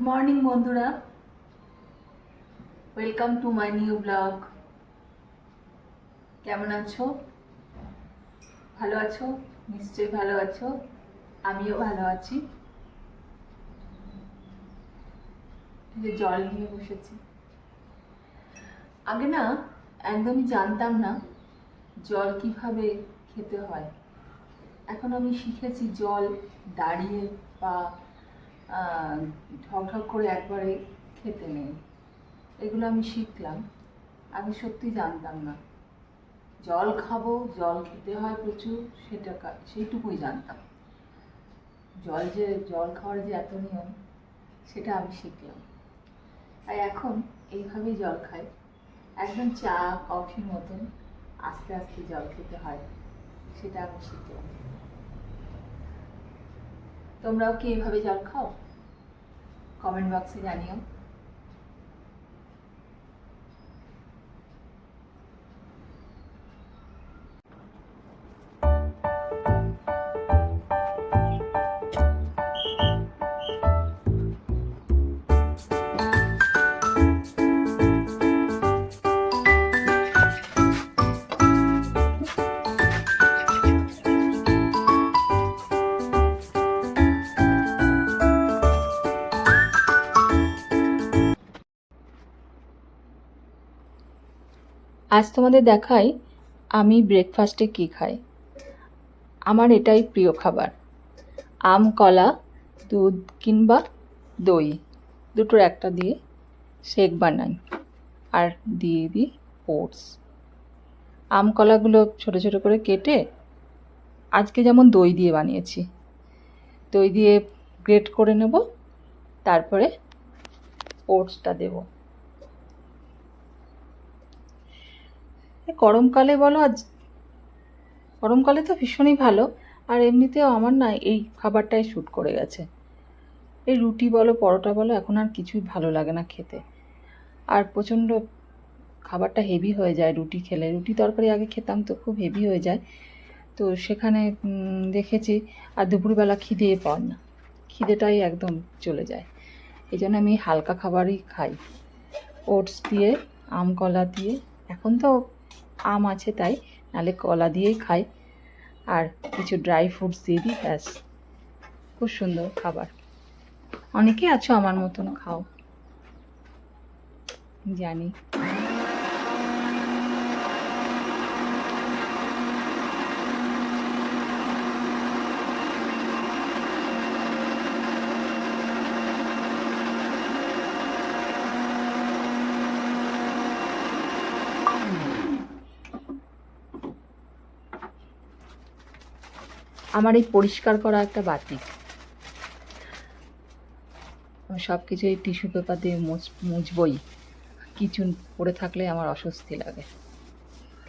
Morning বন্ধুরা, welcome to my new blog. কেমন আছো? ভালো আছো? নিশ্চয়ই ভালো আছো। আমিও ভালো আছি। এই যে জল নিয়ে বসেছি। আগে না একদমই জানতাম না জল কিভাবে খেতে হয়। এখন আমি শিখেছি জল দাঁড়িয়ে বা ঢক ঢক করে একবারে খেতে নেই। এগুলো আমি শিখলাম। আমি সত্যি জানতাম না। জল খাবো, জল খেতে হয় প্রচুর, সেইটুকুই জানতাম। জল খাওয়ার যে এত নিয়ম, সেটা আমি শিখলাম। তাই এখন এইভাবেই জল খাই। একদম চা কফির মতন আস্তে আস্তে জল খেতে হয়, সেটা আমি শিখলাম। তোমরাও কি এইভাবে জল খাও? কমেন্ট বক্সে জানিও। আজ তোমাদের দেখাই আমি ব্রেকফাস্টে কি খাই। আমার এটাই প্রিয় খাবার। আম, কলা, দুধ কিংবা দই, দুটোর একটা দিয়ে শেক বানাই আর দিয়ে দিই ওটস। আম কলাগুলো ছোটো ছোটো করে কেটে আজকে যেমন দই দিয়ে বানিয়েছি, দই দিয়ে গ্রেট করে নেব, তারপরে ওটসটা দেব। গরমকালে বলো, আজ গরমকালে তো ভীষণই ভালো। আর এমনিতেও আমার না এই খাবারটাই শ্যুট করে গেছে। এই রুটি বলো পরোটা বলো এখন আর কিছুই ভালো লাগে না খেতে। আর প্রচণ্ড খাবারটা হেভি হয়ে যায় রুটি খেলে। রুটি তরকারি আগে খেতাম তো খুব হেভি হয়ে যায়, তো সেখানে দেখেছি আর দুপুরবেলা খিদে পায় না, খিদেটাই একদম চলে যায়। এই জন্য আমি হালকা খাবারই খাই, ওটস দিয়ে, আম কলা দিয়ে। এখন তো আম আছে তাই, নাহলে কলা দিয়েই খাই, আর কিছু ড্রাই ফ্রুটস দিয়ে দিই, ব্যাস। খুব সুন্দর খাবার। অনেকে আছো আমার মতন খাও, জানি। আমার এই পরিষ্কার করা একটা বাটি, আমি সব কিছু এই টিস্যু পেপার দিয়ে মুছবই। কিচেন পড়ে থাকলে আমার অস্বস্তি লাগে।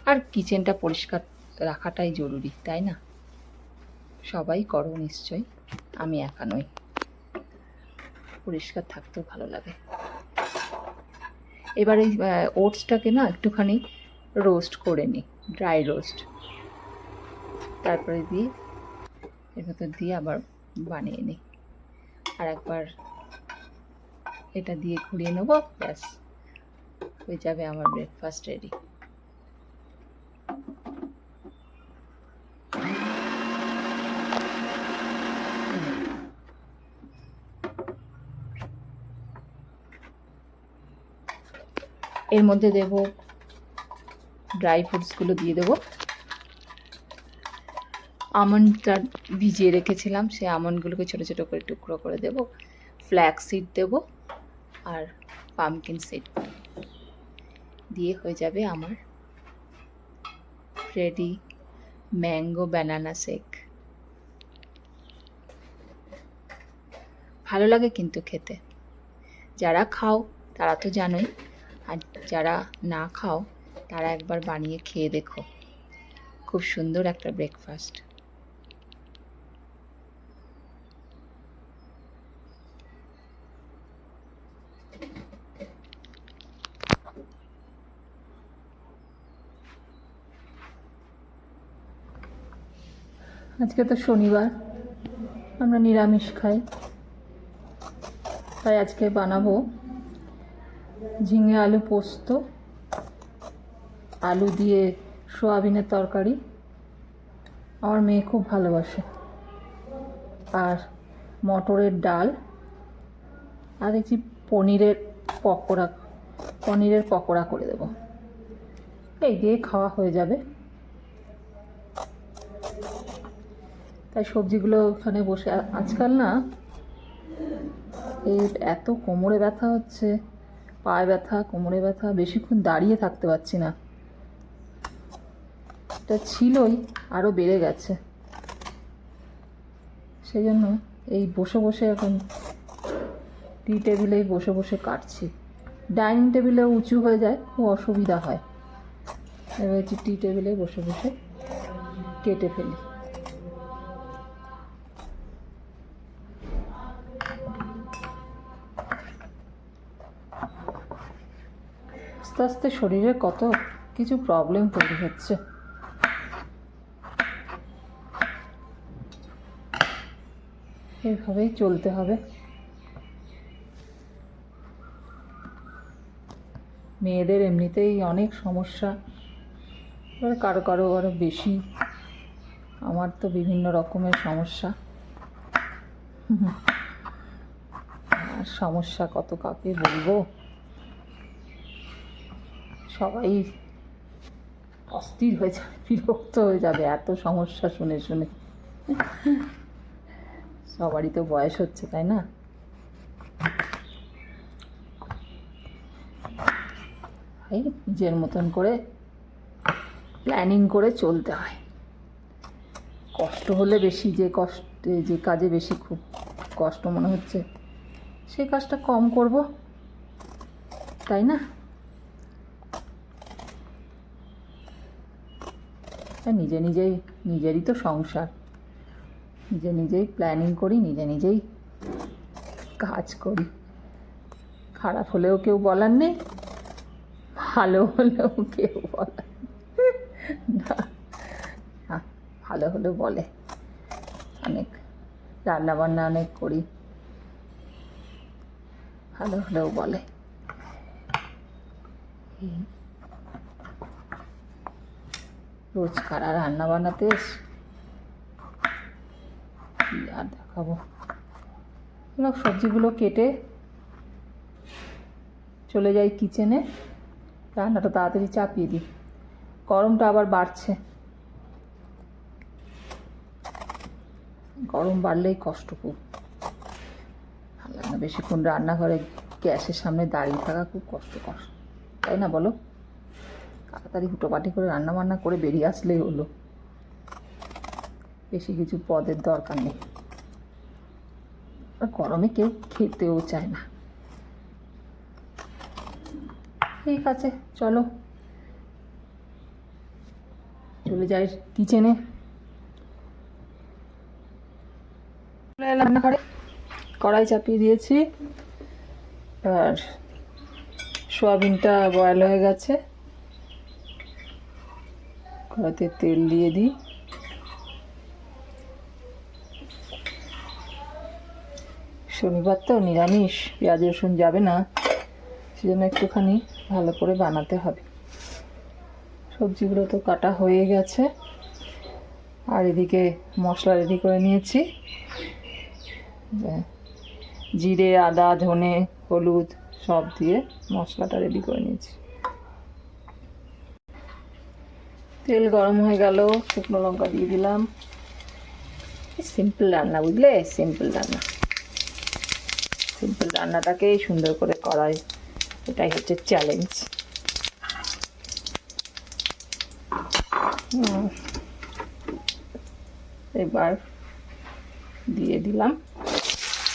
আর কিচেনটা পরিষ্কার রাখাটাই জরুরি, তাই না? সবাই করো নিশ্চয়ই, আমি একা নই। পরিষ্কার থাকতেও ভালো লাগে। এবার এই ওটসটাকে না একটুখানি রোস্ট করে নিই, ড্রাই রোস্ট। তারপরে দিয়ে এর ভেতর দিয়ে আবার বানিয়ে নিই। আর একবার এটা দিয়ে ঘুরিয়ে নেব, ব্যাস হয়ে যাবে আমার ব্রেকফাস্ট রেডি। এর মধ্যে দেব ড্রাই ফ্রুটসগুলো দিয়ে দেবো। আমন্ডটা ভিজিয়ে রেখেছিলাম, সেই আমন্ডগুলোকে ছোটো ছোটো করে টুকরো করে দেব। ফ্ল্যাক্স সিড দেবো আর পামকিন সিড দিয়ে হয়ে যাবে আমার রেডি ম্যাঙ্গো ব্যানানা শেক। ভালো লাগে কিন্তু খেতে। যারা খাও তারা তো জানোই, আর যারা না খাও তারা একবার বানিয়ে খেয়ে দেখো। খুব সুন্দর একটা ব্রেকফাস্ট। আজকে তো শনিবার, আমরা নিরামিষ খাই। তাই আজকে বানাবো ঝিঙে আলু পোস্ত, আলু দিয়ে সোয়াবিনের তরকারি। আমার মেয়ে খুব ভালোবাসে। আর মটরের ডাল, আর দেখছি পনিরের পকোড়া করে দেবো। এই দিয়ে খাওয়া হয়ে যাবে। তাই সবজিগুলো ওখানে বসে, আজকাল না এই এত কোমরে ব্যথা হচ্ছে, পায়ে ব্যথা, কোমরে ব্যথা, বেশিক্ষণ দাঁড়িয়ে থাকতে পারছি না। এটা ছিলই, আরও বেড়ে গেছে। সেই জন্য এই বসে বসে এখন টি টেবিলেই বসে বসে কাটছি। ডাইনিং টেবিলে উঁচু হয়ে যায়, খুব অসুবিধা হয়। এবার টি টেবিলে বসে বসে কেটে ফেলি। আস্তে আস্তে শরীরে কত কিছু প্রবলেম তৈরি হচ্ছে। এইভাবেই চলতে হবে। মেয়েদের এমনিতেই অনেক সমস্যা, এবারে কারো কারো আরও বেশি। আমার তো বিভিন্ন রকমের সমস্যা। আর সমস্যা কত কাকে বলবো, সবাই অস্থির হয়ে যাবে, বিরক্ত হয়ে যাবে এত সমস্যা শুনে শুনে। সবারই তো বয়স হচ্ছে, তাই না? এই নিজের মতন করে প্ল্যানিং করে চলতে হয়। কষ্ট হলে বেশি, যে কাজে বেশি খুব কষ্ট মনে হচ্ছে, সেই কাজটা কম করব, তাই না? নিজেরই তো সংসার, নিজেই প্ল্যানিং করি, নিজেই কাজ করি। খারাপ হলেও কেউ বলার নেই, ভালো হলেও কেউ বলার না। ভালো হলেও বলে, অনেক রান্নাবান্না অনেক করি, ভালো হলেও বলে। রোজ কারা রান্না বান্নাতে কি আর দেখাবো। সবজিগুলো কেটে চলে যাই কিচেনে, রান্নাটা তাড়াতাড়ি চাপিয়ে দিই। গরমটা আবার বাড়ছে, গরম বাড়লেই কষ্ট খুব ভালো লাগে না। বেশিক্ষণ রান্নাঘরে গ্যাসের সামনে দাঁড়িয়ে থাকা খুব কষ্টকর, তাই না বলো? তাড়াতাড়ি হুটোপাটি করে রান্না বান্না করে বেরিয়ে আসলেই হলো, বেশি কিছু পদের দরকার নেই। আর গরমে কেউ খেতেও চায় না। ঠিক আছে, চলো চলে যাই কিচেনে। রান্নাঘরে কড়াই চাপিয়ে দিয়েছি, আর সোয়াবিনটা বয়েল হয়ে গেছে। কড়াইতে তেল দিয়ে দিই। শনিবার তো নিরামিষ, পেঁয়াজ রসুন যাবে না, সেজন্য একটুখানি ভালো করে বানাতে হবে। সবজিগুলো তো কাটা হয়ে গেছে, আর এদিকে মশলা রেডি করে নিয়েছি। জিরে, আদা, ধনে, হলুদ সব দিয়ে মশলাটা রেডি করে নিয়েছি। তেল গরম হয়ে গেল, শুকনো লঙ্কা দিয়ে দিলাম। সিম্পল রান্না, বুঝলে? সিম্পল রান্নাটাকেই সুন্দর করে করাই, এটাই হচ্ছে চ্যালেঞ্জ। এবার দিয়ে দিলাম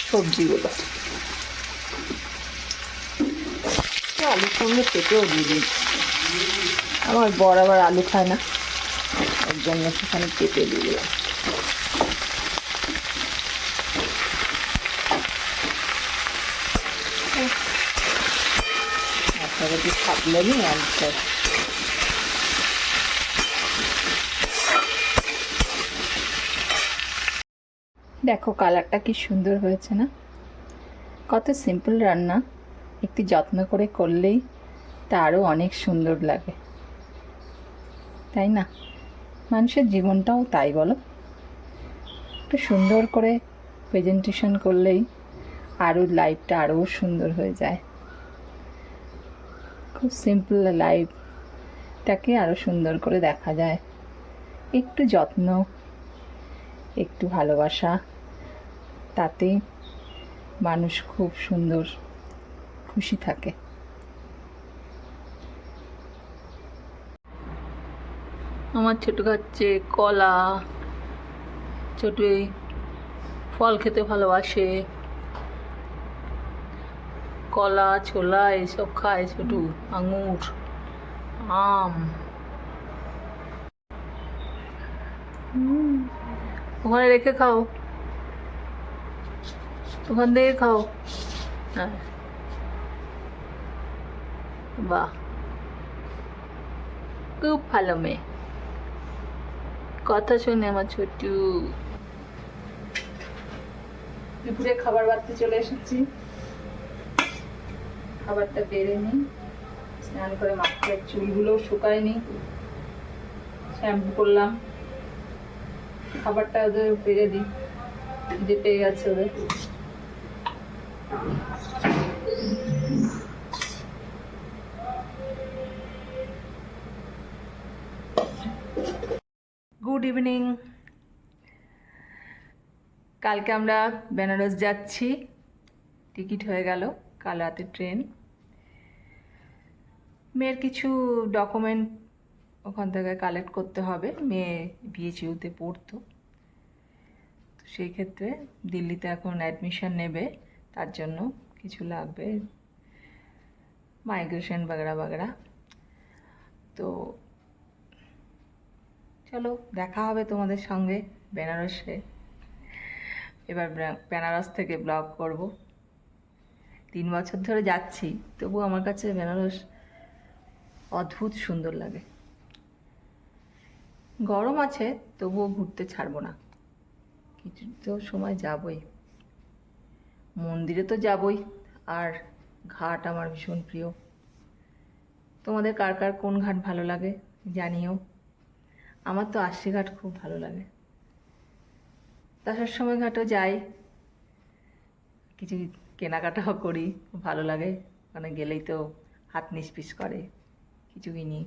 সবজিগুলো। আলুর সঙ্গে পেঁপেও দিয়ে দিচ্ছি। আমার বর আবার আলু খায় না, এর জন্য সেখানে পেঁপে দিয়ে দিলাম। আপনাদের থাকলে নি আলুটা দেখো, কালারটা কি সুন্দর হয়েছে না? কত সিম্পল রান্না, একটু যত্ন করে করলেই তা আরও অনেক সুন্দর লাগে, তাই না? মানুষের জীবনটাও তাই, বলো? একটু সুন্দর করে প্রেজেন্টেশন করলেই আরও লাইফটা আরও সুন্দর হয়ে যায়। খুব সিম্পল লাইফটাকে আরও সুন্দর করে দেখা যায়। একটু যত্ন, একটু ভালোবাসা, তাতেই মানুষ খুব সুন্দর খুশি থাকে। আমার ছোটো খাচ্ছে কলা, ছোটো ফল খেতে ভালোবাসে, কলা ছোলা এসব খায় ছোটো, আঙুর, আম। ওখানে রেখে খাও, ওখান থেকে খাও। হ্যাঁ, বাহ, খুব ভালো মেয়ে, কথা শোনে আমার ছোট্টু। দুপুরে খাবার বাড়তে চলে এসেছি, খাবারটা বেড়ে নিই, স্নান করে মাথায় চুলগুলো শুকায়নি, শ্যাম্পু করলাম, খাবারটা ওদের বেড়ে দিই, যে পেয়ে গেছে ওদের। Good evening. কালকে আমরা বেনারস যাচ্ছি, টিকিট হয়ে গেল, কাল রাতে ট্রেন। মেয়ের কিছু ডকুমেন্ট ওখান থেকে কালেক্ট করতে হবে, মেয়ে বিএচইউতে পড়তো, তো সেই ক্ষেত্রে দিল্লিতে এখন অ্যাডমিশন নেবে, তার জন্য কিছু লাগবে, মাইগ্রেশন বাগেরা বাগেরা। তো চলো দেখা হবে তোমাদের সঙ্গে বেনারসে। এবার বেনারস থেকে ব্লগ করব। 3 বছর ধরে যাচ্ছি, তবু আমার কাছে বেনারস অদ্ভুত সুন্দর লাগে। গরম আছে, তবুও ঘুরতে ছাড়বো না, কিছু তো সময় যাবই, মন্দিরে তো যাবই, আর ঘাট আমার ভীষণ প্রিয়। তোমাদের কার কার কোন ঘাট ভালো লাগে জানিও। আমার তো আশি ঘাট খুব ভালো লাগে, তার সময় ঘাটও যাই, কিছু কেনাকাটাও করি, খুব ভালো লাগে, ওখানে গেলেই তো হাত নিষ্পিস করে, কিছু কিনি।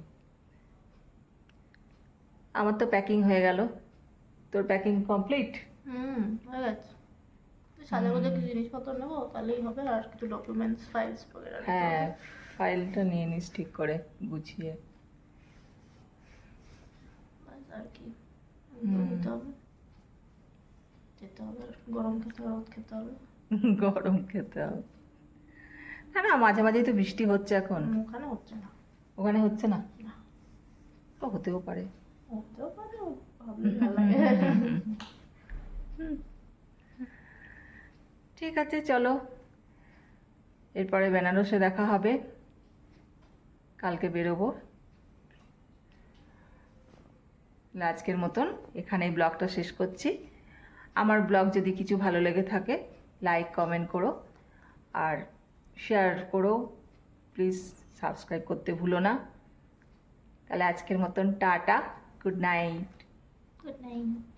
আমার তো প্যাকিং হয়ে গেল, তোর প্যাকিং কমপ্লিট? হয়ে গেছে। সাজা গোজা কিছু জিনিসপত্র নেবো, তাহলেই হবে, আর কিছু ডকুমেন্টস ফাইলস বগেরা নিতে হ্যাঁ, হবে। ফাইলটা নিয়ে নিস ঠিক করে গুছিয়ে। ব্যাস, আর কি নিতে হবে, যেতে হবে, গরম খেতে হবে, রোদ খেতে হবে। গরম খেতে হবে, না না, মাঝে মাঝেই তো বৃষ্টি হচ্ছে এখন। ওখানে হচ্ছে না। ওখানে হচ্ছে না? না। ও হতেও পারে, হতেও পারে, ভাবলে ভালো লাগে। ঠিক আছে, চলো, এরপরে বেনারসে দেখা হবে, কালকে বেরোবো। আজকের মতন এখানেই ব্লগটা শেষ করছি। আমার ব্লগ যদি কিছু ভালো লেগে থাকে, লাইক কমেন্ট করো আর শেয়ার করো, প্লিজ সাবস্ক্রাইব করতে ভুলো না। তাহলে আজকের মতন tata, good night. Good night.